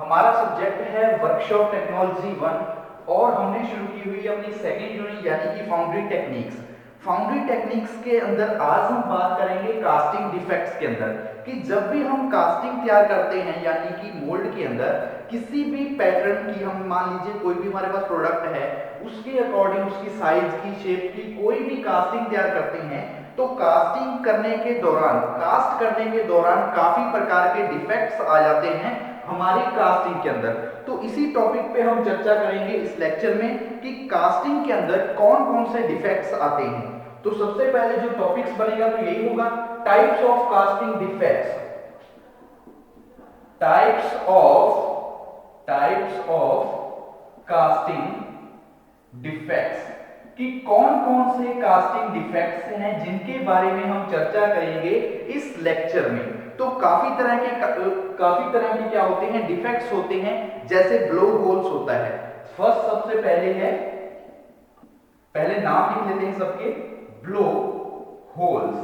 हमारा सब्जेक्ट है workshop technology 1 और हमने शुरू की हुई अपनी सेकेंड यूनिट यानी कि फाउंड्री टेक्निक्स। फाउंड्री टेक्निक्स के अंदर आज हम बात करेंगे कास्टिंग डिफेक्ट्स के अंदर कि जब भी हम कास्टिंग तैयार करते हैं यानी कि मोल्ड के अंदर किसी भी पैटर्न की, हम मान लीजिए कोई भी हमारे पास प्रोडक्ट है, उसके अकॉर्डिंग उसकी साइज की, शेप की कोई भी कास्टिंग तैयार करते हैं तो कास्टिंग करने के दौरान, कास्ट करने के दौरान काफी प्रकार के डिफेक्ट्स आ जाते हैं हमारी कास्टिंग के अंदर। तो इसी टॉपिक पे हम चर्चा करेंगे इस लेक्चर में कि कास्टिंग के अंदर कौन कौन से डिफेक्ट्स आते हैं। तो सबसे पहले जो टॉपिक्स बनेगा तो यही होगा, types of casting defects. Types of casting defects कि कौन कौन से कास्टिंग डिफेक्ट्स हैं जिनके बारे में हम चर्चा करेंगे इस लेक्चर में। तो काफी तरह के क्या होते हैं, डिफेक्ट्स होते हैं, जैसे ब्लो होल्स होता है। फर्स्ट सबसे पहले है, पहले नाम लिख लेते हैं सबके, ब्लो होल्स।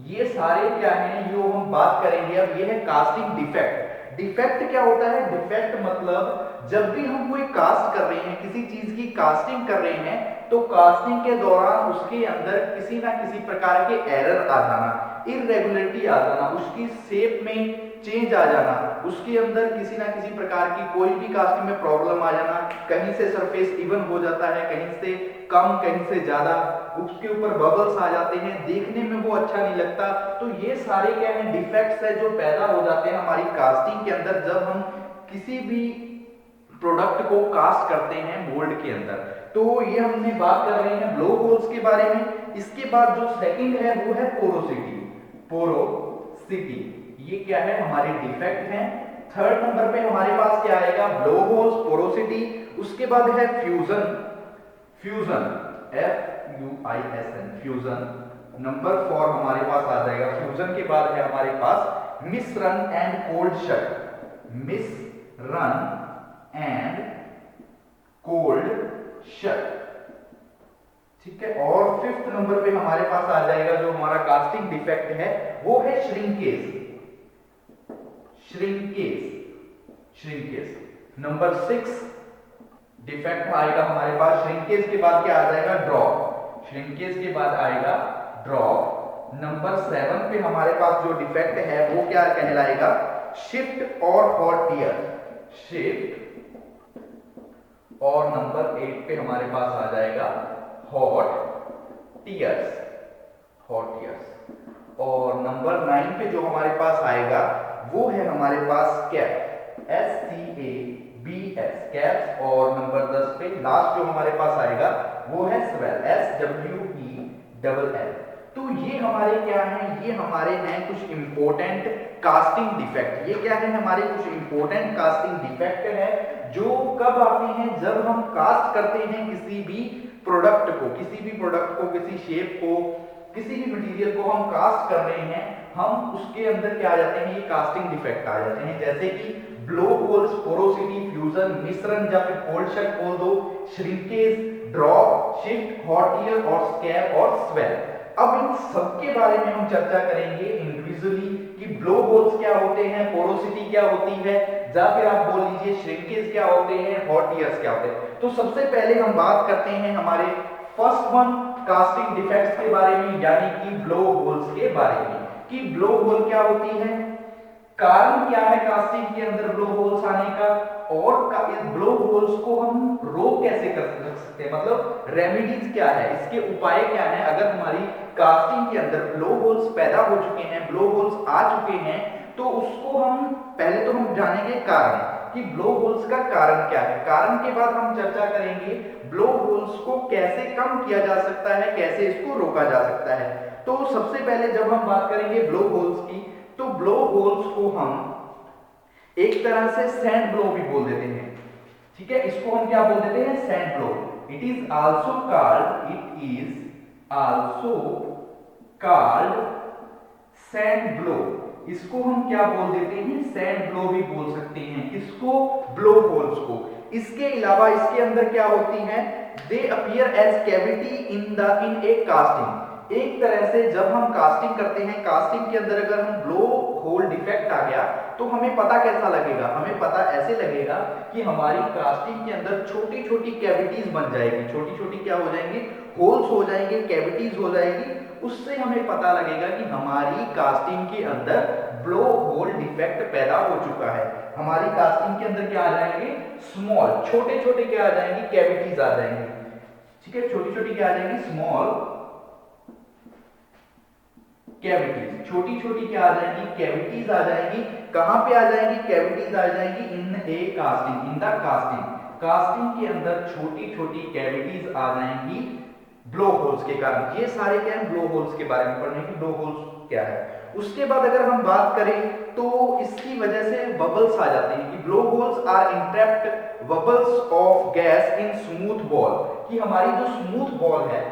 ये सारे क्या हैं जो हम बात करेंगे अब, ये है कास्टिंग डिफेक्ट। डिफेक्ट क्या होता है? डिफेक्ट मतलब जब भी हम कोई कास्ट कर रहे हैं, किसी चीज की कास्टिंग कर रहे हैं, तो कास्टिंग के दौरान उसके अंदर किसी ना किसी प्रकार के एरर आ जाना, इरेगुलरिटी आ जाना, उसकी शेप में चेंज आ जाना, उसके अंदर किसी ना किसी प्रकार की कोई भी कास्टिंग में प्रॉब्लम आ जाना, कहीं से सरफेस इवन हो जाता है, कहीं से कम, कहीं से ज्यादा, उसके ऊपर बबल्स आ जाते हैं, देखने में वो अच्छा नहीं लगता। तो ये सारे क्या है, डिफेक्ट्स है जो पैदा हो जाते हैं हमारी कास्टिंग के अंदर जब हम किसी भी प्रोडक्ट को कास्ट करते हैं मोल्ड के अंदर। तो ये हमने बात कर रहे हैं ब्लो होल्स के बारे में। इसके बाद जो सेकंड है वो है पोरोसिटी। पोरोसिटी ये क्या है, हमारे डिफेक्ट हैं। थर्ड नंबर पे हमारे पास क्या आएगा, ब्लो होल्स, पोरोसिटी। उसके बाद है fusion. Fusion FUISN, fusion. Number 4 हमारे पास आ जाएगा। फ्यूजन के बाद है हमारे पास मिश्रण एंड कोल्ड शट। मिश्रण एंड कोल्ड शट, ठीक है। और फिफ्थ नंबर पे हमारे पास आ जाएगा जो हमारा कास्टिंग डिफेक्ट है वो है श्रिंकेज। श्रिंकेज नंबर 6 डिफेक्ट आएगा हमारे पास। श्रिंकेज के बाद क्या आ जाएगा, ड्रॉप। श्रिंकेज के बाद आएगा ड्रॉप। नंबर 7 पे हमारे पास जो डिफेक्ट है वो क्या कहलाएगा, शिफ्ट और हॉट टियर। शिफ्ट। और नंबर 8 पे हमारे पास आ जाएगा हॉट टियर्स। और नंबर 9 पे जो हमारे पास आएगा वो है हमारे पास कैप। SCABS, caps. और नंबर 10 पे लास्ट जो हमारे पास आएगा वो है स्वेल। SWELL। तो ये हमारे क्या हैं, ये हमारे हैं कुछ इंपॉर्टेंट कास्टिंग डिफेक्ट। ये क्या है, हमारे कुछ इंपॉर्टेंट कास्टिंग डिफेक्ट है जो कब आते हैं, जब हम कास्ट करते हैं किसी भी प्रोडक्ट को, किसी शेप को, किसी भी मटेरियल को हम कास्ट कर रहे हैं, हम उसके अंदर क्या आ जाते हैं, ये कास्टिंग डिफेक्ट आ जाते हैं। जैसे कि ब्लो होल्स, पोरोसिटी, फ्यूजन, मिश्रण या फिर कोल्ड शट बोल दो, shrinkage, drop, shift, hot tear और स्कैब और स्वेल। अब इन सबके बारे में हम चर्चा करेंगे इंडिविजुअली कि ब्लो होल्स क्या होते हैं, पोरोसिटी क्या होती है, या फिर आप बोल लीजिए श्रिंकेज क्या होते हैं, हॉट टियर्स क्या होते हैं। तो सबसे पहले हम बात करते हैं हमारे फर्स्ट वन कास्टिंग डिफेक्ट्स के बारे में, यानी कि ब्लो होल्स के बारे में कि ब्लो होल क्या होती है, कारण क्या है कास्टिंग के अंदर ब्लो होल्स आने का, और इस ब्लो होल्स को हम रोक कैसे कर सकते हैं, मतलब रेमेडीज क्या है, इसके उपाय क्या है। अगर हमारी कास्टिंग के अंदर ब्लो होल्स पैदा हो चुके हैं, ब्लो होल्स आ चुके हैं, तो उसको हम पहले तो हम जानेंगे कारण कि ब्लो होल्स का कारण क्या है। कारण के बाद हम चर्चा करेंगे ब्लो होल्स को कैसे कम किया जा सकता है, कैसे इसको रोका जा सकता है। तो सबसे पहले जब हम बात करेंगे ब्लो होल्स की, तो ब्लो होल्स को हम एक तरह से सैंड ब्लो भी बोल देते हैं, ठीक है। इसको हम क्या बोल देते हैं, sand blow. It is also called sand blow. इसको हम क्या बोल देते हैं, सैंड ब्लो भी बोल सकते हैं इसको, ब्लो होल्स को। इसके अलावा इसके अंदर क्या होती हैं, they appear as cavity in a casting. एक तरह से जब हम कास्टिंग करते हैं, कास्टिंग के अंदर अगर हम ब्लो होल डिफेक्ट आ गया तो हमें पता कैसा लगेगा, हमें पता ऐसे लगेगा कि हमारी कास्टिंग के अंदर छोटी छोटी कैविटीज बन जाएगी, छोटी छोटी क्या हो जाएंगी, होल्स हो जाएंगे, कैविटीज हो जाएगी। उससे हमें पता लगेगा कि हमारी कास्टिंग के अंदर ब्लो होल डिफेक्ट पैदा हो चुका है। हमारी कास्टिंग के अंदर क्या आ जाएंगे, स्मॉल छोटे छोटे क्या आ जाएंगे, कैविटीज आ जाएंगी। ठीक है, छोटी छोटी क्या आ जाएंगी, स्मॉल कैविटीज, छोटी छोटी क्या आ जाएंगी, कैविटीज आ जाएंगी। कहां पे आ जाएंगी, कैविटीज आ जाएंगी in a casting, in the casting, casting के अंदर छोटी छोटी कैविटीज आ जाएंगी ब्लो होल्स के कारण। ये सारे क्या है, ब्लो होल्स के बारे में पढ़ने की, ब्लो होल्स क्या है। उसके बाद अगर हम बात करें तो इसकी वजह से बबल्स आ जाते हैं कि blow holes are entrapped bubbles of gas in smooth ball, कि हमारी जो स्मूथ बॉल है,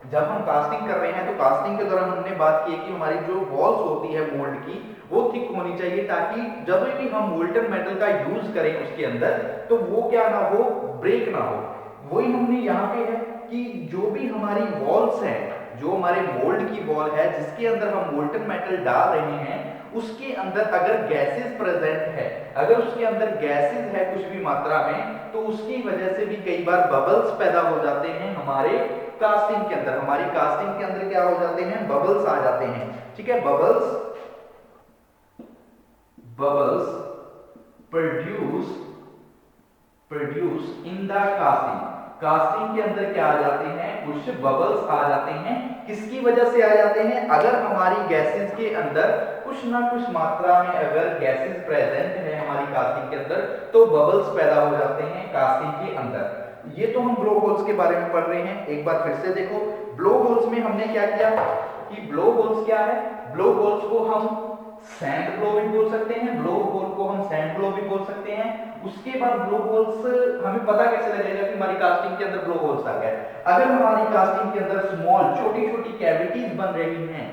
जब हम कास्टिंग कर रहे हैं तो कास्टिंग के दौरान हमने बात की कि हमारी जो वॉल्स होती है मोल्ड की वो थिक होनी चाहिए, ताकि जब भी हम मोल्टन मेटल का यूज करें उसके अंदर तो वो क्या ना हो, ब्रेक ना हो। वही हमने यहाँ पे है कि जो भी हमारी वॉल्स है, जो हमारे मोल्ड की वॉल है जिसके अंदर हम मोल्टन मेटल डाल रहे हैं, उसके अंदर अगर गैसेस प्रेजेंट है, अगर उसके अंदर गैसेस है कुछ भी मात्रा में, तो उसकी वजह से भी कई बार बबल्स पैदा हो जाते हैं हमारे कास्टिंग के अंदर। हमारी कास्टिंग के अंदर क्या हो जाते हैं, बबल्स आ जाते हैं। ठीक है, bubbles produce in the casting, casting के अंदर क्या आ जाते हैं, कुछ बबल्स आ जाते हैं। किसकी वजह से आ जाते हैं, अगर हमारी गैसेस के अंदर कुछ ना कुछ मात्रा में अगर गैसेस प्रेजेंट है हमारी कास्टिंग के अंदर तो बबल्स पैदा हो जाते हैं कास्टिंग के अंदर। ये तो हम ब्लो होल्स के बारे में पढ़ रहे हैं। एक बार फिर से देखो, ब्लो होल्स में हमने क्या किया कि ब्लो होल्स क्या है, ब्लो होल्स को हम सैंड ब्लो भी बोल सकते हैं, ब्लो होल को हम सैंड ब्लो भी बोल सकते हैं। उसके बाद ब्लो होल्स हमें पता कैसे लगेगा कि हमारी कास्टिंग के अंदर ब्लो होल्स आ गए, अगर हमारी कास्टिंग के अंदर स्मॉल छोटी छोटी कैविटीज बन रही हैं,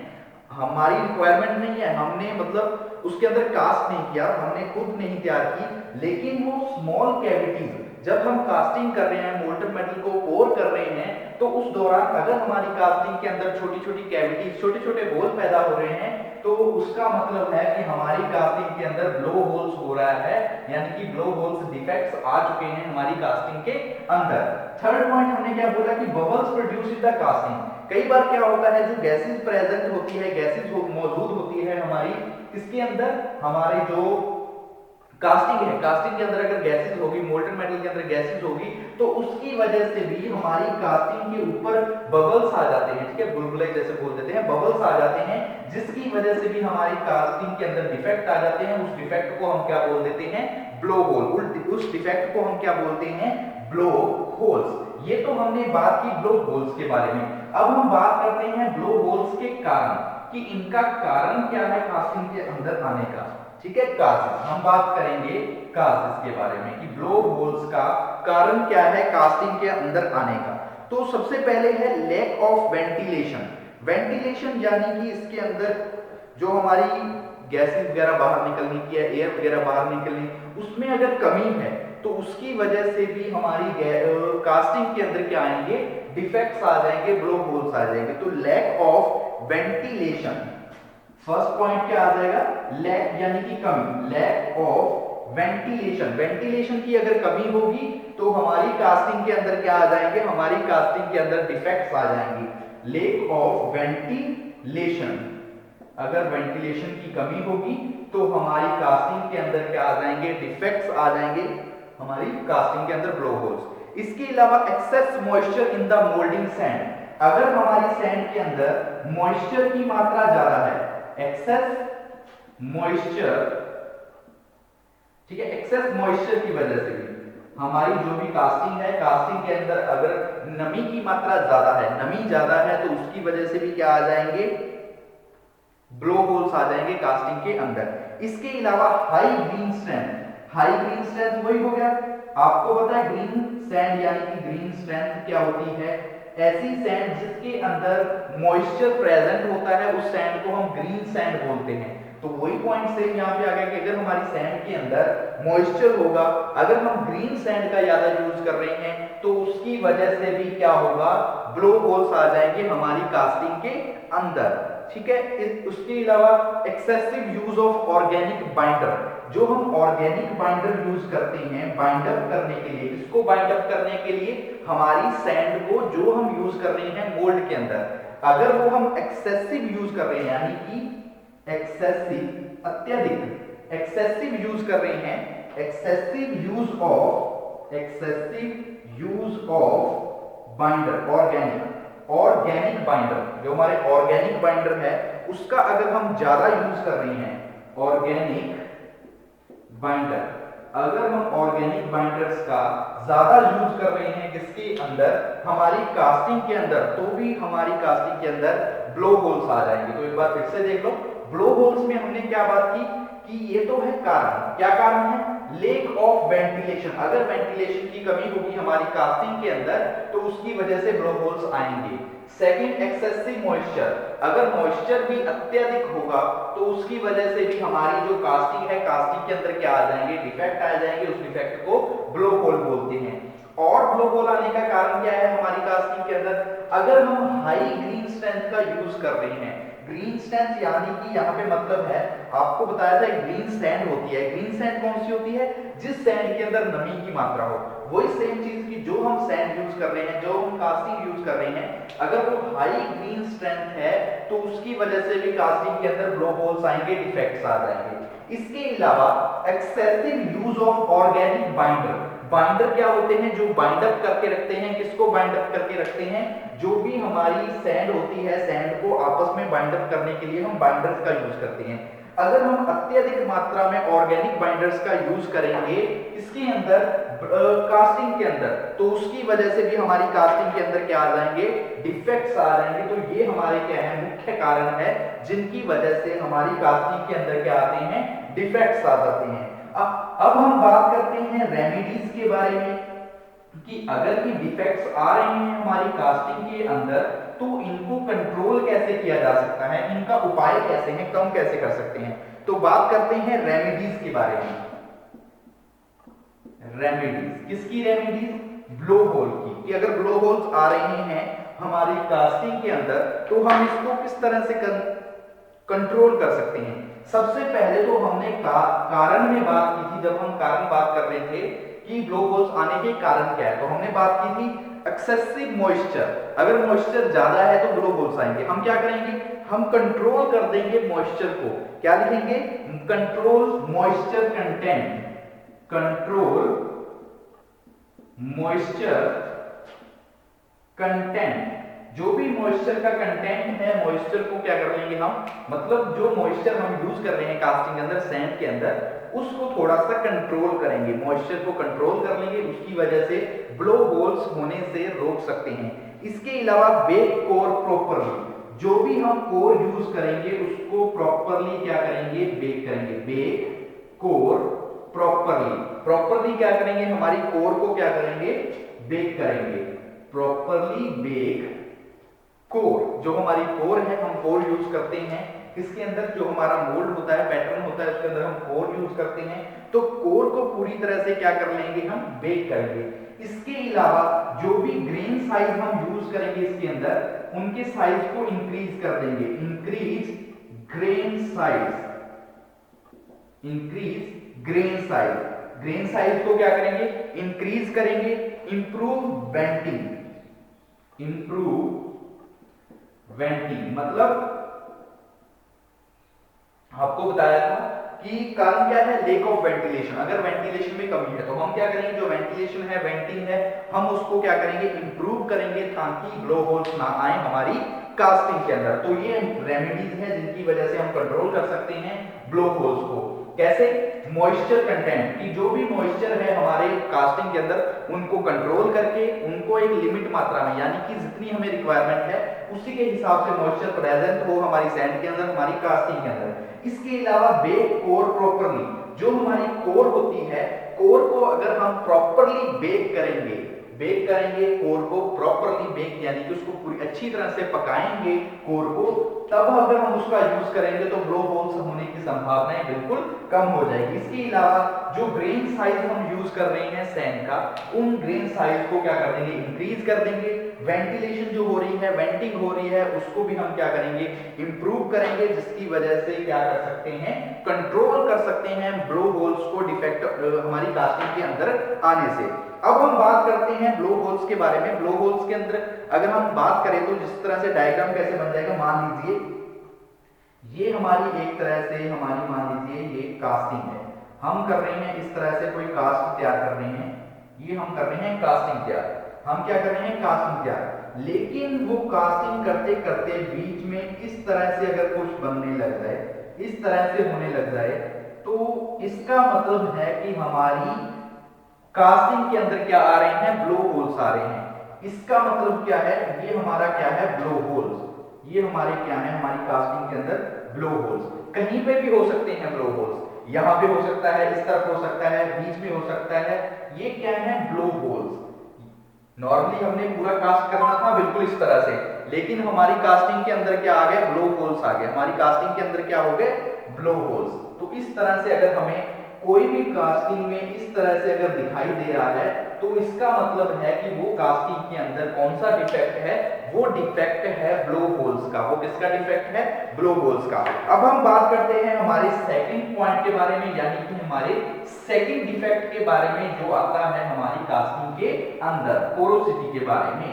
हमारी रिक्वायरमेंट नहीं है, हमने मतलब उसके अंदर कास्ट नहीं किया, हमने खुद नहीं तैयार की, लेकिन वो स्मॉल कैविटीज जब हम कास्टिंग कर रहे हैं, मोल्टन मेटल को पोर कर रहे हैं, तो उस दौरान अगर हमारी कास्टिंग के अंदर छोटी छोटी कैविटीज, छोटे छोटे होल पैदा हो रहे हैं, तो उसका मतलब है कि हमारी कास्टिंग के अंदर ब्लो होल्स हो रहा है, यानी कि ब्लो होल्स डिफेक्ट्स आ चुके हैं हमारी कास्टिंग के अंदर। थर्ड पॉइंट हमने क्या बोला कि bubbles produce in the casting. कई बार क्या होता है, जो गैसेस प्रेजेंट होती है, गैसेस मौजूद होती है हमारी इसके अंदर, हमारे जो कास्टिंग है, कास्टिंग के अंदर अगर गैसेस होगी, मोल्टन मेटल के अंदर गैसेस होगी, तो उसकी वजह से भी हमारी कास्टिंग के ऊपर बबल्स आ जाते हैं। ठीक है, बुलबुले जैसे बोल देते हैं, बबल्स आ जाते हैं, जिसकी वजह से भी हमारी कास्टिंग के अंदर डिफेक्ट आ जाते हैं। उस डिफेक्ट को हम क्या बोल देते हैं, ब्लो होल। उस डिफेक्ट को हम क्या बोलते हैं, ब्लो होल्स। ये तो हमने बात की ब्लो होल्स के बारे में। अब हम बात करते हैं ब्लो होल्स के कारण, कि इनका कारण क्या है कास्टिंग के अंदर आने का। ठीक है, काजेस, हम बात करेंगे काजेस के बारे में कि ब्लो होल्स का कारण क्या है कास्टिंग के अंदर आने का। तो सबसे पहले है लैक ऑफ वेंटिलेशन। वेंटिलेशन यानी कि इसके अंदर जो हमारी गैसेस वगैरह बाहर निकलने की है, एयर वगैरह बाहर निकलनी, उसमें अगर कमी है तो उसकी वजह से भी हमारी कास्टिंग के अंदर क्या आएंगे, डिफेक्ट्स आ जाएंगे, ब्लो होल्स आ जाएंगे। तो lack of ventilation, first point क्या आ जाएगा, लैक यानी कि कमी, लैक ऑफ वेंटिलेशन। वेंटिलेशन की अगर कमी होगी तो हमारी कास्टिंग के अंदर क्या आ जाएंगे, हमारी कास्टिंग के अंदर डिफेक्ट्स आ जाएंगे। लैक ऑफ वेंटिलेशन, अगर वेंटिलेशन की कमी होगी तो हमारी कास्टिंग के अंदर क्या आ जाएंगे, डिफेक्ट्स आ जाएंगे हमारी कास्टिंग के अंदर, ब्लो होल्स। इसके अलावा excess moisture in the moulding sand, अगर हमारी सैंड के अंदर मॉइस्चर की मात्रा ज्यादा है, एक्सेस मॉइस्चर, ठीक है, एक्सेस मॉइस्चर की वजह से भी हमारी जो भी कास्टिंग है, कास्टिंग के अंदर अगर नमी की मात्रा ज्यादा है, नमी ज्यादा है, तो उसकी वजह से भी क्या आ जाएंगे, ब्लो होल्स आ जाएंगे कास्टिंग के अंदर। इसके अलावा high green strength, high green strength वही हो गया, आपको पता है ग्रीन सैंड यानी कि ग्रीन स्ट्रेंथ क्या होती है, ऐसी सैंड जिसके अंदर मॉइस्चर प्रेजेंट होता है, उस सैंड को हम ग्रीन सैंड बोलते हैं। तो वही पॉइंट सेम यहाँ पे आ गया कि अगर हमारी सैंड के अंदर मॉइस्चर होगा, अगर हम ग्रीन सैंड का ज्यादा यूज कर रहे हैं, तो उसकी वजह से भी क्या होगा, ब्लो होल्स आ जाएंगे हमारी कास्टिंग के अंदर। ठीक है। उसके अलावा excessive use of organic binder, जो हम ऑर्गेनिक बाइंडर यूज करते हैं बाइंड अप करने के लिए, इसको बाइंड अप करने के लिए हमारी सैंड को जो हम यूज कर रहे हैं मोल्ड के अंदर, अगर वो हम एक्सेसिव यूज कर रहे हैं, यानी कि एक्सेसिव अत्यधिक एक्सेसिव यूज कर रहे हैं, excessive use of binder, organic binder, जो हमारे ऑर्गेनिक बाइंडर है उसका अगर हम ज्यादा यूज कर रहे हैं, ऑर्गेनिक बाइंडर, अगर हम ऑर्गेनिक बाइंडर्स का ज्यादा यूज कर रहे हैं किसके अंदर, हमारी कास्टिंग के अंदर, तो भी हमारी कास्टिंग के अंदर ब्लो होल्स आ जाएंगे। तो एक बार फिर से देख लो, ब्लो होल्स में हमने क्या बात की कि ये तो है कारण, क्या कारण है, लेक ऑफ वेंटिलेशन, अगर वेंटिलेशन की कमी होगी हमारी कास्टिंग के अंदर तो उसकी वजह से ब्लो होल्स आएंगे। सेकंड, एक्सेसिव मॉइस्चर, अगर मॉइस्चर भी अत्यधिक होगा तो उसकी वजह से भी हमारी जो कास्टिंग है, कास्टिंग के अंदर क्या आ जाएंगे, डिफेक्ट आ जाएंगे, उस डिफेक्ट को ब्लो होल बोलते हैं। और ब्लो होल आने का कारण क्या है हमारी कास्टिंग के अंदर, अगर हम हाई ग्रीन स्ट्रेंथ का यूज कर रहे हैं, ग्रीन स्ट्रेंथ यानी कि यहाँ पे मतलब है, आपको बताया था ग्रीन सैंड होती है, ग्रीन सैंड कौन सी होती है, जिस सैंड के अंदर नमी की मात्रा हो, वही सेम चीज की जो हम सैंड यूज कर रहे हैं, जो हम कास्टिंग यूज कर रहे हैं, अगर वो हाई ग्रीन स्ट्रेंथ है तो उसकी वजह से भी कास्टिंग के अंदर ब्लो होल्स आएंगे, डिफेक्ट्स आ जाएंगे। इसके अलावा excessive use of organic binder, binder क्या होते हैं, जो बाइंड अप करके रखते हैं, किसको बाइंड अप करके रखते हैं, जो भी हमारी सैंड होती है, सैंड को आपस में बाइंड अप करने के लिए हम बाइंडर्स का यूज करते हैं। अगर हम अत्यधिक मात्रा में ऑर्गेनिक बाइंडर्स का यूज करेंगे इसके अंदर, कास्टिंग के अंदर, तो उसकी वजह से भी हमारी कास्टिंग के अंदर क्या आ जाएंगे, डिफेक्ट्स आ जाएंगे। तो ये हमारे क्या है, मुख्य कारण है जिनकी वजह से हमारी कास्टिंग के अंदर क्या आते हैं, डिफेक्ट्स आ जाते हैं। अब हम बात करते हैं रेमेडीज के बारे में कि अगर ये डिफेक्ट्स आ रहे हैं हमारी कास्टिंग के अंदर तो इनको कंट्रोल कैसे किया जा सकता है, इनका उपाय कैसे हैं, कम कैसे कर सकते हैं। तो बात करते हैं रेमेडीज के बारे में। रेमेडीज किसकी, रेमेडीज ब्लो होल की, कि अगर ब्लो होल्स आ रहे हैं हमारी कास्टिंग के अंदर तो हम इसको किस तरह से कंट्रोल कर सकते हैं। सबसे पहले तो हमने कारण में बात की थी, जब हम कारण बात कर रहे थे कि ब्लो होल्स आने के कारण क्या है, तो हमने बात की थी एक्सेसिव मॉइस्चर, अगर मॉइस्चर ज्यादा है तो ब्लो होल्स आएंगे। हम क्या करेंगे, हम कंट्रोल कर देंगे मॉइस्चर को, क्या लिखेंगे, control moisture content, control moisture content, जो भी मॉइस्चर का कंटेंट है, मॉइस्चर को क्या कर लेंगे हम, मतलब जो मॉइस्चर हम यूज कर रहे हैं कास्टिंग के अंदर, सैंड के अंदर, उसको थोड़ा सा कंट्रोल करेंगे, मॉइस्चर को कंट्रोल कर लेंगे, उसकी वजह से ब्लो होल्स होने से रोक सकते हैं। इसके अलावा बेक कोर प्रॉपरली, जो भी हम कोर यूज करेंगे उसको प्रॉपरली क्या करेंगे, बेक करेंगे, बेक कोर प्रॉपरली, प्रॉपरली क्या करेंगे, हमारी कोर को क्या करेंगे, बेक करेंगे, प्रॉपरली बेक कोर, जो हमारी कोर है, हम कोर यूज करते हैं इसके अंदर, जो हमारा मोल्ड होता है, पैटर्न होता है, उसके अंदर हम कोर यूज करते हैं, तो कोर को पूरी तरह से क्या कर लेंगे, हम बेक करेंगे। इसके अलावा जो भी ग्रेन साइज हम यूज करेंगे इसके अंदर, उनके साइज को इंक्रीज कर देंगे, increase grain size, increase grain size, grain size को क्या करेंगे, इंक्रीज करेंगे। इंप्रूव वेंटिंग, इंप्रूव वेंटिंग, मतलब आपको बताया था कि कारण क्या है, लेक ऑफ वेंटिलेशन, अगर वेंटिलेशन में कमी है तो हम क्या करेंगे, जो वेंटिलेशन है, वेंटिंग है, हम उसको क्या करेंगे, इंप्रूव करेंगे ताकि ब्लो होल्स ना आए हमारी कास्टिंग के अंदर। तो ये रेमेडीज है जिनकी वजह से हम कंट्रोल कर सकते हैं ब्लो होल्स को। कैसे, मॉइस्चर कंटेंट, कि जो भी मॉइस्चर है हमारे कास्टिंग के अंदर उनको कंट्रोल करके उनको एक लिमिट मात्रा में, यानी कि जितनी हमें रिक्वायरमेंट है उसी के हिसाब से मॉइस्चर प्रेजेंट हो हमारी सैंड के अंदर, हमारी कास्टिंग के अंदर। इसके अलावा बेक कोर प्रॉपरली, जो हमारी कोर होती है, कोर को अगर हम प्रॉपरली बेक करेंगे, बेक करेंगे कोर को, प्रॉपरली बेक यानी कि उसको पूरी अच्छी तरह से पकाएंगे कोर को, तब अगर हम उसका यूज करेंगे तो ब्लो होल्स होने की संभावनाएं बिल्कुल कम हो जाएगी। इसके अलावा जो ग्रेन साइज हम यूज कर रहे हैं सैंड का, उन ग्रेन साइज को क्या कर देंगे, इंक्रीज कर देंगे। वेंटिलेशन जो हो रही है, वेंटिंग हो रही है, उसको भी हम क्या करेंगे, इंप्रूव करेंगे, जिसकी वजह से क्या कर सकते हैं, कंट्रोल कर सकते हैं ब्लो होल्स को डिफेक्ट हमारी कास्टिंग के अंदर आने से। अब हम बात करते हैं ब्लो होल्स के बारे में। ब्लो होल्स के अंदर अगर हम बात करें तो जिस तरह से डायग्राम कैसे बन जाएगा, मान लीजिए ये हमारी एक तरह से हमारी मान लीजिए ये कास्टिंग है, हम कर रहे हैं इस तरह से कोई कास्ट तैयार कर रहे हैं, ये हम कर रहे हैं कास्टिंग तैयार, हम क्या कर रहे हैं, कास्टिंग तैयार। लेकिन वो कास्टिंग करते करते बीच में इस तरह से अगर कुछ बनने लग जाए, इस तरह से होने लग जाए, तो इसका मतलब है कि हमारी कास्टिंग के अंदर क्या आ रहे हैं, ब्लो होल्स आ रहे हैं। इसका मतलब क्या है, ये हमारा क्या है, ब्लो होल्स, ये हमारे क्या है, हमारी कास्टिंग के अंदर ब्लो होल्स। कहीं पे भी हो सकते हैं ब्लो होल्स, यहां पे हो सकता है, इस तरफ हो सकता है, बीच में हो सकता है, ये क्या है, ब्लो होल्स। नॉर्मली हमने पूरा कास्ट करना था बिल्कुल इस तरह से, लेकिन हमारी कास्टिंग के अंदर क्या आ गया, ब्लो होल्स आ गए, हमारी कास्टिंग के अंदर क्या हो गए, ब्लो होल्स। तो इस तरह से अगर हमें कोई भी कास्टिंग में इस तरह से अगर दिखाई दे रहा है, तो इसका मतलब है कि वो कास्टिंग के अंदर कौन सा डिफेक्ट है, वो डिफेक्ट है ब्लो होल्स का। वो किसका डिफेक्ट है, ब्लो होल्स का। अब हम बात करते हैं हमारे सेकंड पॉइंट के बारे में, यानी कि हमारे सेकंड डिफेक्ट के बारे में जो आता है हमारी कास्टिंग के अंदर, पोरोसिटी के बारे में।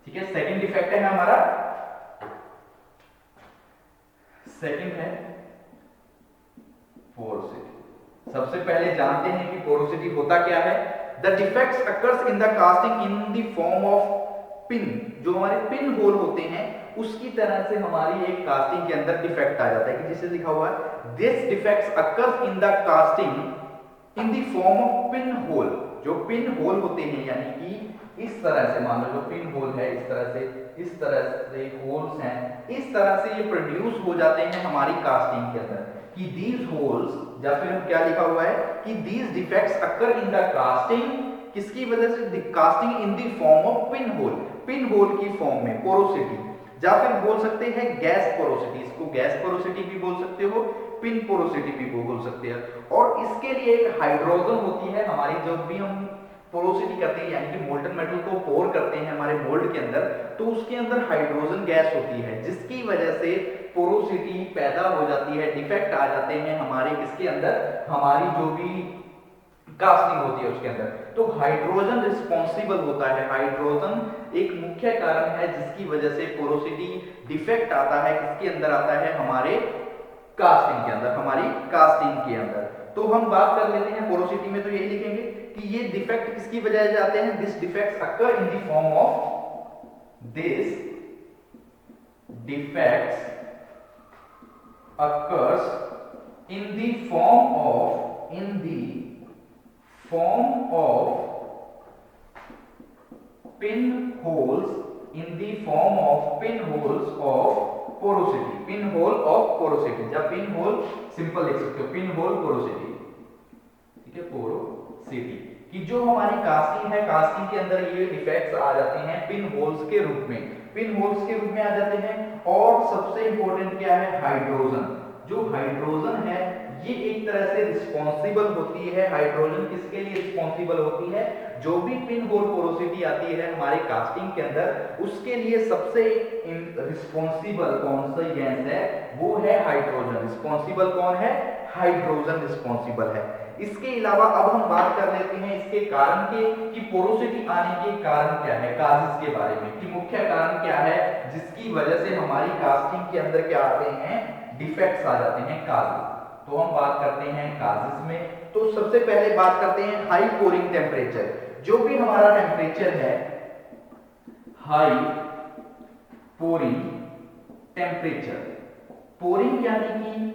ठीक है, सेकंड डिफेक्ट है हमारा, सेकंड है पोरोसिटी। सबसे पहले जानते हैं कि पोरोसिटी होता क्या है। The defects occurs in the casting in the form of pin, जो हमारे पिन होल होते हैं उसकी तरह से हमारी एक कास्टिंग के अंदर डिफेक्ट आ जाता है, कि जिसे लिखा हुआ है this defects occurs in the casting in the form of pin hole. जो पिन होल होते हैं, यानी कि इस तरह से मान लो जो पिन होल है, इस तरह से होल्स हैं, इस तरह से ये प्रोड्यूस हो जाते हैं हमारी कास्टिंग के अंदर, कि these holes, या फिर क्या लिखा हुआ है कि these defects occur in the casting, किसकी वजह से, casting in the form of pin hole, pin hole की फॉर्म में, पोरोसिटी, या फिर बोल सकते हैं गैस पोरोसिटी, इसको गैस पोरोसिटी भी बोल सकते हो, पिन पोरोसिटी भी बोल सकते हैं। और इसके लिए एक हाइड्रोजन होती है हमारी, जब भी हम पोरोसिटी करते हैं यानी कि मोल्टन मेटल को पोर करते हैं हमारे मोल्ड के अंदर, तो उसके अंदर हाइड्रोजन गैस होती है, जिसकी वजह से पोरोसिटी पैदा हो जाती है, डिफेक्ट आ जाते हैं हमारे किसके अंदर, हमारी जो भी कास्टिंग होती है उसके अंदर। तो हाइड्रोजन रिस्पॉन्सिबल होता है, हाइड्रोजन एक मुख्य कारण है जिसकी वजह से पोरोसिटी डिफेक्ट आता है, किसके अंदर आता है, हमारे कास्टिंग के अंदर, हमारी कास्टिंग के अंदर। तो हम बात कर लेते हैं पोरोसिटी में, तो यही लिखेंगे कि ये डिफेक्ट किसकी वजह से आते हैं, this defects occur in the form of, this defects occurs in the form of pinholes, in the form of pinholes of porosity, pinhole of porosity, या pinhole सिंपल लिख सकते हो, pinhole porosity, ठीक है, porosity, कि जो हमारी कास्टिंग है, कास्टिंग के अंदर ये डिफेक्ट्स आ जाते हैं पिन होल्स के रूप में, पिन होल्स के रूप में आ जाते हैं। और सबसे इंपॉर्टेंट क्या है, हाइड्रोजन, जो हाइड्रोजन है ये एक तरह से रिस्पॉन्सिबल होती है, हाइड्रोजन किसके लिए रिस्पॉन्सिबल होती है, जो भी पिन होल पोरोसिटी आती है हमारे कास्टिंग के अंदर, उसके लिए सबसे रिस्पॉन्सिबल कौन सा गैस है, वो है हाइड्रोजन। रिस्पॉन्सिबल कौन है, हाइड्रोजन रिस्पॉन्सिबल है। इसके अलावा अब हम बात कर लेते हैं इसके कारण के, कि पोरोसिटी आने के कारण क्या है, काजेस के बारे में, कि मुख्य कारण क्या है जिसकी वजह से हमारी कास्टिंग के अंदर क्या आते हैं, डिफेक्ट्स आ जाते हैं, काजेस। तो हम बात करते हैं काजेस में। तो सबसे पहले बात करते हैं हाई पोरिंग टेम्परेचर। जो भी हमारा टेम्परेचर है, हाई पोरिंग टेम्परेचर, पोरिंग यानी कि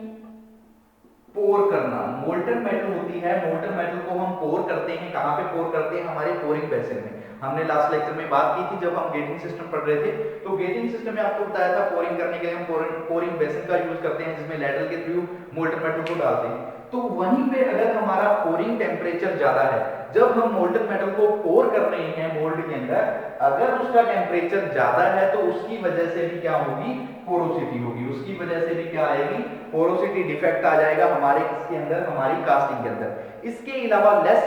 पोर करना, मोल्टन मेटल होती है, मोल्टन मेटल को हम पोर करते हैं, कहां पे पोर करते हैं, हमारे पोरिंग बेसिन में। हमने लास्ट लेक्चर में बात की थी जब हम गेटिंग सिस्टम पढ़ रहे थे, तो गेटिंग सिस्टम में आपको बताया था पोरिंग करने के लिए हम पोरिंग बेसिन का यूज करते हैं, जिसमें लैडल के थ्रू मोल्टन मेटल को डालते हैं। तो वहीं पे अगर हमारा पोरिंग टेम्परेचर ज्यादा है, जब हम मोल्टन मेटल को पोर कर रहे हैं मोल्ड के अंदर, अगर उसका टेम्परेचर ज्यादा है तो उसकी वजह से भी क्या होगी, पोरोसिटी होगी, उसकी वजह से भी क्या आएगी, पोरोसिटी डिफेक्ट आ जाएगा हमारे इसके अंदर, हमारी कास्टिंग के अंदर। इसके अलावा लेस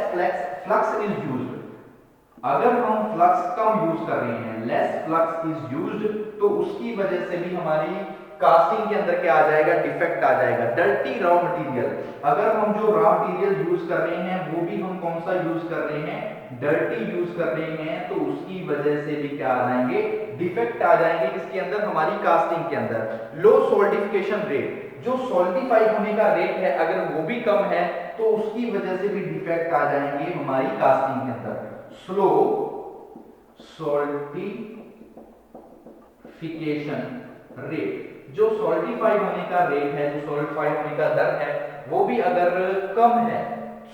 फ्लक्स इज यूज्ड, अगर हम फ्लक्स कम यूज कर रहे हैं, लेस फ्लक्स इज यूज्ड, तो उसकी वजह से भी हमारी कास्टिंग के अंदर क्या आ जाएगा, डिफेक्ट आ जाएगा। डर्टी रॉ मटेरियल, अगर हम जो रॉ मटेरियल यूज कर रहे हैं वो भी हम कौन सा यूज कर रहे हैं, डर्टी यूज कर रहे हैं, तो उसकी वजह से भी क्या आ जाएंगे, डिफेक्ट आ जाएंगे किसके अंदर, हमारी कास्टिंग के अंदर। लो सॉल्डिफिकेशन रेट, जो सॉल्डिफाई होने का रेट है अगर वो भी कम है तो उसकी वजह से भी डिफेक्ट आ जाएंगे हमारी कास्टिंग के अंदर। स्लो सॉल्डिफिकेशन रेट, जो सॉल्डिफाई होने का रेट है, जो सॉल्डिफाई होने का दर है, वो भी अगर कम है,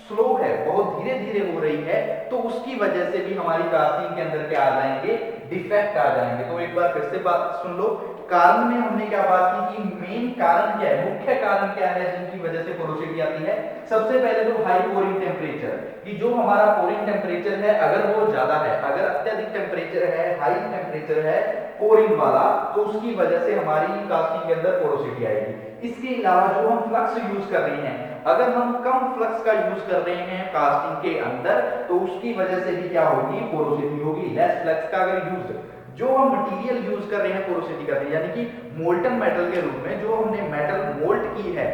स्लो है, बहुत धीरे धीरे हो रही है, तो उसकी वजह से भी हमारी कास्टिंग के अंदर क्या आ जाएंगे, डिफेक्ट आ जाएंगे। तो एक बार फिर से बात सुन लो, कारण में हमने क्या बात की कि मेन कारण क्या है, मुख्य कारण क्या है जिनकी वजह से पोरोसिटी आती है। सबसे पहले तो हाई पोरिंग टेम्परेचर, कि जो हमारा पोरिंग टेम्परेचर है अगर वो ज्यादा है, अगर अत्यधिक टेम्परेचर है, हाई टेम्परेचर है पोरिंग वाला, तो उसकी वजह से हमारी कास्टिंग के अंदर पोरोसिटी आएगी। इसके अलावा जो हम फ्लक्स यूज कर रहे हैं, अगर हम कम फ्लक्स का यूज कर रहे हैं कास्टिंग के अंदर, तो उसकी वजह से भी क्या होगी, पोरोसिटी होगी। लेस फ्लक्स का अगर यूज, जो हम मटेरियल यूज कर रहे हैं पोरोसिटी कर रहे हैं, यानी कि मोल्टन मेटल के रूप में जो हमने मेटल मोल्ट की है,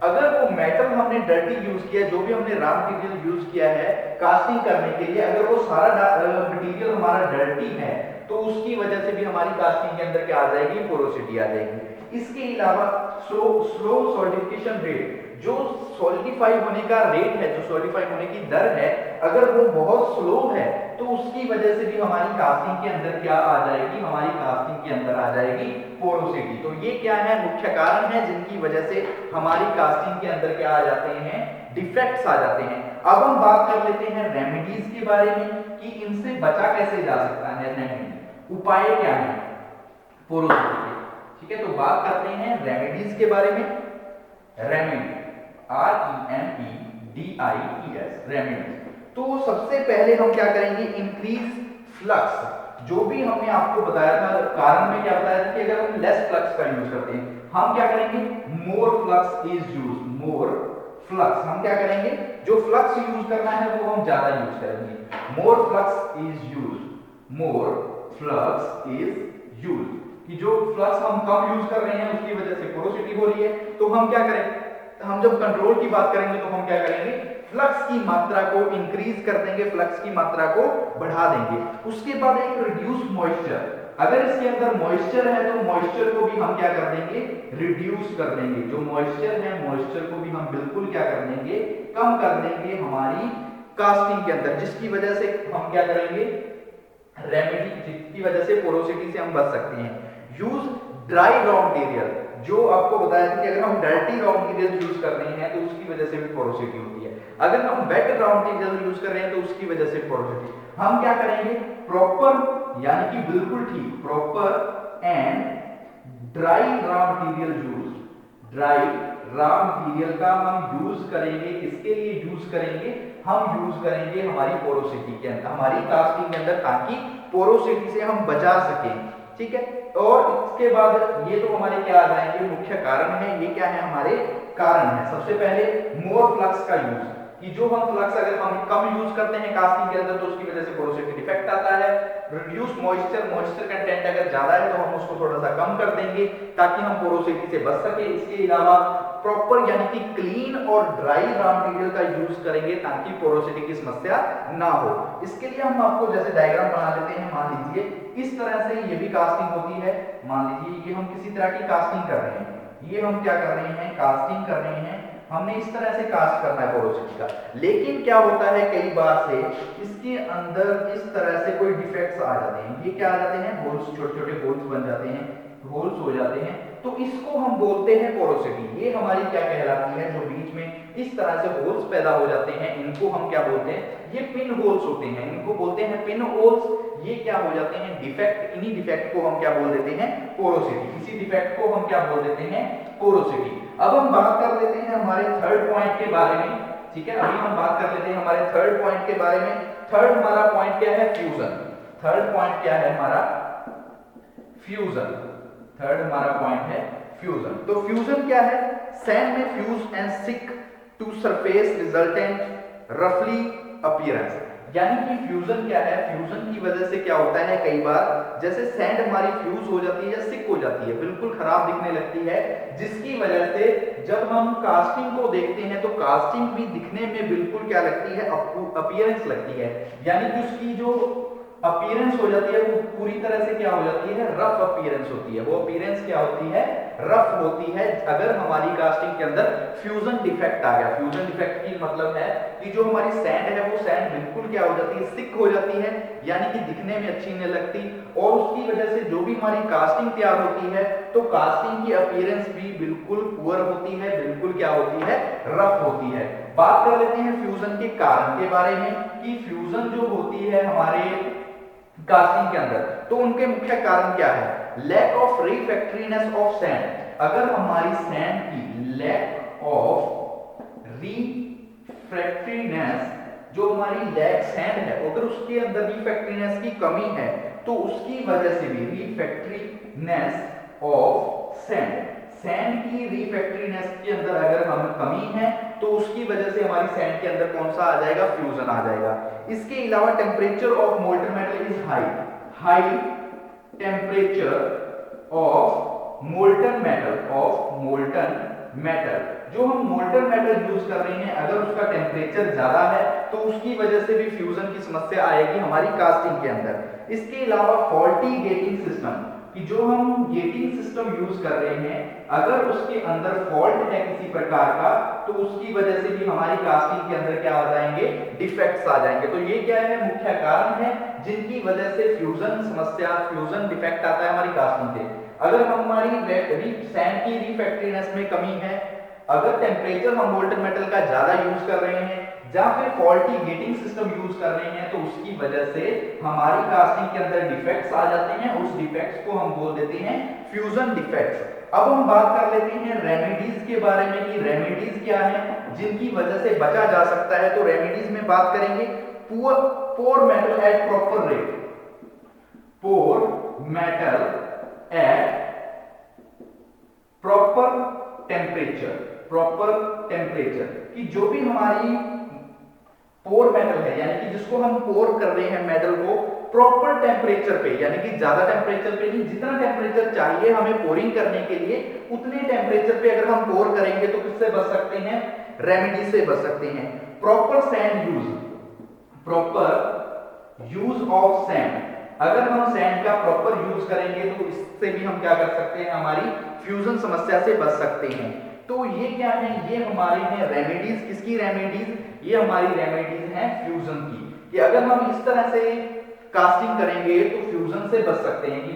अगर वो मेटल हमने डर्टी यूज किया, जो भी हमने रॉ मटेरियल यूज किया है कास्टिंग करने के लिए, अगर वो सारा मटेरियल हमारा डर्टी है, तो उसकी वजह से भी हमारी कास्टिंग के अंदर क्या आ जाएगी, पोरोसिटी आ जाएगी। इसके अलावा स्लो सॉल्डिफिकेशन रेट, जो सॉलिडिफाई होने का रेट है, जो सॉलिडिफाई होने की दर है, अगर वो बहुत स्लो है, तो उसकी वजह से भी हमारी कास्टिंग के अंदर क्या आ जाएगी, हमारी कास्टिंग के अंदर आ जाएगी पोरोसिटी। तो ये क्या है, मुख्य कारण है जिनकी वजह से हमारी कास्टिंग के अंदर क्या आ जाते हैं, डिफेक्ट्स आ जाते हैं। अब हम बात कर लेते हैं रेमेडीज के बारे में कि इनसे बचा कैसे जा सकता है, रेमेडी उपाय क्या है पोरोसिटी के। ठीक है, तो बात करते हैं रेमेडीज के बारे में। Remedy, REMEDIES, remedies. तो सबसे पहले हम क्या करेंगे, इंक्रीज फ्लक्स, जो भी हमने आपको बताया था कारण में, क्या बताया था कि अगर हम लेस फ्लक्स का यूज करते हैं, हम क्या करेंगे, more flux is use, more flux, हम क्या करेंगे, जो फ्लक्स यूज करना है वो हम ज्यादा यूज करेंगे। More flux is use, more flux is use, कि जो फ्लक्स हम कम यूज कर रहे हैं उसकी वजह से पोरोसिटी हो रही है, तो हम क्या करें, हम जब कंट्रोल की बात करेंगे तो हम क्या करेंगे, फ्लक्स की मात्रा को इंक्रीज कर देंगे, फ्लक्स की मात्रा को बढ़ा देंगे। उसके बाद एक रिड्यूस मॉइस्चर, अगर इसके अंदर मॉइस्चर है तो मॉइस्चर को भी हम क्या कर देंगे, रिड्यूस कर देंगे। जो मॉइस्चर है मॉइस्चर को भी हम बिल्कुल क्या कर देंगे, कम कर देंगे हमारी कास्टिंग के अंदर, जिसकी वजह से हम क्या करेंगे, रेमेडी, जिसकी वजह से पोरोसिटी से हम बच सकते हैं। यूज ड्राई रॉ मटेरियल, जो आपको बताया था कि अगर हम डर्टी रॉ मटेरियल यूज कर रहे हैं तो उसकी वजह से भी पोरोसिटी होती है, अगर हम वेट रॉ मटेरियल यूज कर रहे हैं तो उसकी वजह से पोरोसिटी। हम क्या करेंगे, प्रॉपर यानी कि बिल्कुल ठीक, proper and dry raw material use, dry raw material का हम यूज करेंगे, किसके लिए यूज करेंगे, हम यूज करेंगे हमारी पोरोसिटी के अंदर, हमारी कास्टिंग के अंदर, ताकि पोरोसिटी से हम बचा सकें। ठीक है, और इसके बाद ये तो हमारे क्या आ जाएंगे, मुख्य कारण है, ये क्या है, हमारे कारण है। सबसे पहले मोर फ्लक्स का यूज, कि जो हम फ्लक्स अगर हम कम यूज करते हैं कास्टिंग के अंदर तो उसकी वजह से पोरोसिटी डिफेक्ट आता है। रिड्यूस मॉइस्चर, मॉइस्चर कंटेंट अगर ज्यादा है तो हम उसको थोड़ा सा कम कर देंगे ताकि हम पोरोसिटी से बच सके। इसके अलावा प्रॉपर यानी कि क्लीन और ड्राई रॉ मटेरियल का यूज करेंगे ताकि पोरोसिटी की समस्या ना हो। इसके लिए हम आपको जैसे डायग्राम बना लेते हैं, मान लीजिए इस तरह से ये भी कास्टिंग होती है, मान लीजिए ये हम किसी तरह की कास्टिंग कर रहे हैं, ये हम क्या कर रहे हैं, कास्टिंग कर रहे हैं, हमने इस तरह से कास्ट करना है पोरोसिटी का। लेकिन क्या होता है कई बार से इसके अंदर इस तरह से कोई डिफेक्ट्स आ जाते हैं, ये क्या आ जाते हैं, होल्स, छोटे छोटे होल्स बन जाते हैं, होल्स हो जाते हैं। तो इसको हम बोलते हैं पोरोसिटी। ये हमारी क्या कहलाती है, जो बीच में इस तरह से होल्स पैदा हो जाते हैं इनको हम क्या बोलते हैं, ये पिन होल्स होते हैं, इनको बोलते हैं पिन होल्स। ये क्या हो जाते हैं, डिफेक्ट। इन्हीं डिफेक्ट को हम क्या बोल देते हैं, पोरोसिटी। इसी डिफेक्ट को हम क्या बोल देते हैं, पोरोसिटी। अब हम बात कर लेते हैं हमारे थर्ड पॉइंट के बारे में, ठीक है। अभी हम बात कर लेते हैं हमारे थर्ड पॉइंट के बारे में। थर्ड हमारा पॉइंट क्या है, फ्यूजन। थर्ड पॉइंट क्या है हमारा, फ्यूजन। थर्ड हमारा पॉइंट है फ्यूजन। तो फ्यूजन क्या है, सैंड में fuse and stick to surface resultant रफली अपीयरेंस। यानी कि फ्यूजन क्या है, फ्यूजन की वजह से क्या होता है, कई बार जैसे सैंड हमारी फ्यूज हो जाती है या स्टिक हो जाती है, बिल्कुल खराब दिखने लगती है, जिसकी वजह से जब हम कास्टिंग को देखते हैं तो कास्टिंग भी दिखने में बिल्कुल क्या लगती है, अपीयरेंस लगती है। यानी कि उसकी जो अपीयरेंस हो जाती है वो पूरी तरह से क्या हो जाती है, रफ अपीयरेंस होती है। वो अपीयरेंस क्या होती है, रफ होती है, अगर हमारी कास्टिंग के अंदर फ्यूजन डिफेक्ट आ गया। फ्यूजन डिफेक्ट की मतलब है कि जो हमारी सैंड है वो सैंड बिल्कुल क्या हो जाती है, स्टिक हो जाती है, यानी कि दिखने में अच्छी नहीं लगती, और उसकी वजह से जो भी हमारी कास्टिंग तैयार होती है तो कास्टिंग की अपीयरेंस भी बिल्कुल पुअर होती है, बिल्कुल क्या होती है, रफ होती है। बात कर लेते हैं फ्यूजन के कारण के बारे में कि फ्यूजन जो होती है हमारे कास्टिंग के अंदर, तो उनके मुख्य कारण क्या है, लैक ऑफ रिफ्रैक्टरीनेस ऑफ सैंड। अगर हमारी सैंड की लैक ऑफ रिफ्रैक्टरीनेस, जो हमारी लैक सैंड है, अगर उसके अंदर रिफ्रैक्टरीनेस की कमी है तो उसकी वजह से भी रिफ्रैक्टरीनेस ऑफ सैंड, सैंड की रिफ्रैक्टरीनेस के अंदर अगर हम कमी है तो उसकी वजह से हमारी सैंड के अंदर कौन सा आ जाएगा, फ्यूजन आ जाएगा। इसके अलावा temperature of molten metal is high, high temperature of molten metal, of molten metal, जो हम मोल्टन मेटल यूज कर रहे हैं, अगर उसका टेम्परेचर ज्यादा है तो उसकी वजह से भी फ्यूजन की समस्या आएगी हमारी कास्टिंग के अंदर। इसके अलावा फॉल्टी गेटिंग सिस्टम, कि जो हम गेटिंग सिस्टम यूज कर रहे हैं अगर उसके अंदर फॉल्ट है किसी प्रकार का तो उसकी वजह से भी हमारी कास्टिंग के अंदर क्या आ जाएंगे, डिफेक्ट्स आ जाएंगे। तो ये क्या है, मुख्य कारण है जिनकी वजह से फ्यूजन समस्या, फ्यूजन डिफेक्ट आता है हमारी कास्टिंग से। अगर हमारी सैंड की रिफ्रैक्टरीनेस में कमी है, अगर टेम्परेचर हम मोल्टन मेटल का ज्यादा यूज कर रहे हैं या फिर फॉल्टी गेटिंग सिस्टम यूज कर रहे हैं तो उसकी वजह से हमारी कास्टिंग के अंदर डिफेक्ट्स आ जाते हैं। उस डिफेक्ट्स को हम बोल देते हैं फ्यूजन डिफेक्ट्स। अब हम बात कर लेते हैं रेमेडीज के बारे में कि रेमेडीज क्या है जिनकी वजह से बचा जा सकता है। तो रेमेडीज में बात करेंगे, pour metal at proper rate, pour metal at proper temperature, proper temperature, कि जो भी हमारी पोर मेटल है, यानी कि जिसको हम पोर कर रहे हैं मेटल को प्रॉपर टेम्परेचर पे, यानी कि ज्यादा टेम्परेचर पे नहीं, जितना टेम्परेचर चाहिए हमें पोरिंग करने के लिए उतने टेम्परेचर पे अगर हम पोर करेंगे तो किससे बच सकते हैं, रेमेडी से बच सकते हैं। Proper sand use, proper use of sand, अगर हम सैंड का प्रॉपर यूज करेंगे तो इससे भी हम क्या कर सकते हैं, हमारी फ्यूजन समस्या से बच सकते हैं। तो ये क्या है, ये हमारे हैं रेमेडीज। किसकी रेमेडीज, ये हमारी रेमेडीज हैं फ्यूजन की, कि अगर हम इस तरह से कास्टिंग करेंगे तो फ्यूजन से बच सकते हैं। कि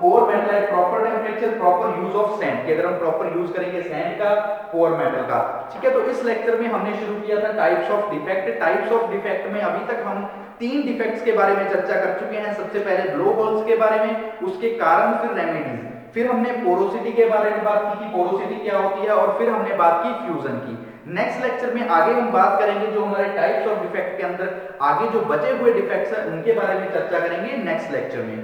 pour metal at proper temperature, proper use of sand, कि अगर हम प्रॉपर यूज करेंगे सैंड का, पोर मेटल का, ठीक है। तो इस लेक्चर में हमने शुरू किया था types of defect. Types of defect में अभी तक हम 3 डिफेक्ट्स के बारे में चर्चा कर चुके हैं। सबसे पहले ब्लो होल्स के बारे में, उसके कारण, फिर रेमेडीज, फिर हमने पोरोसिटी के बारे में बात की कि पोरोसिटी क्या होती है, और फिर हमने बात की फ्यूजन की। नेक्स्ट लेक्चर में आगे हम बात करेंगे जो हमारे टाइप्स ऑफ डिफेक्ट के अंदर आगे जो बचे हुए डिफेक्ट्स हैं उनके बारे में चर्चा करेंगे नेक्स्ट लेक्चर में।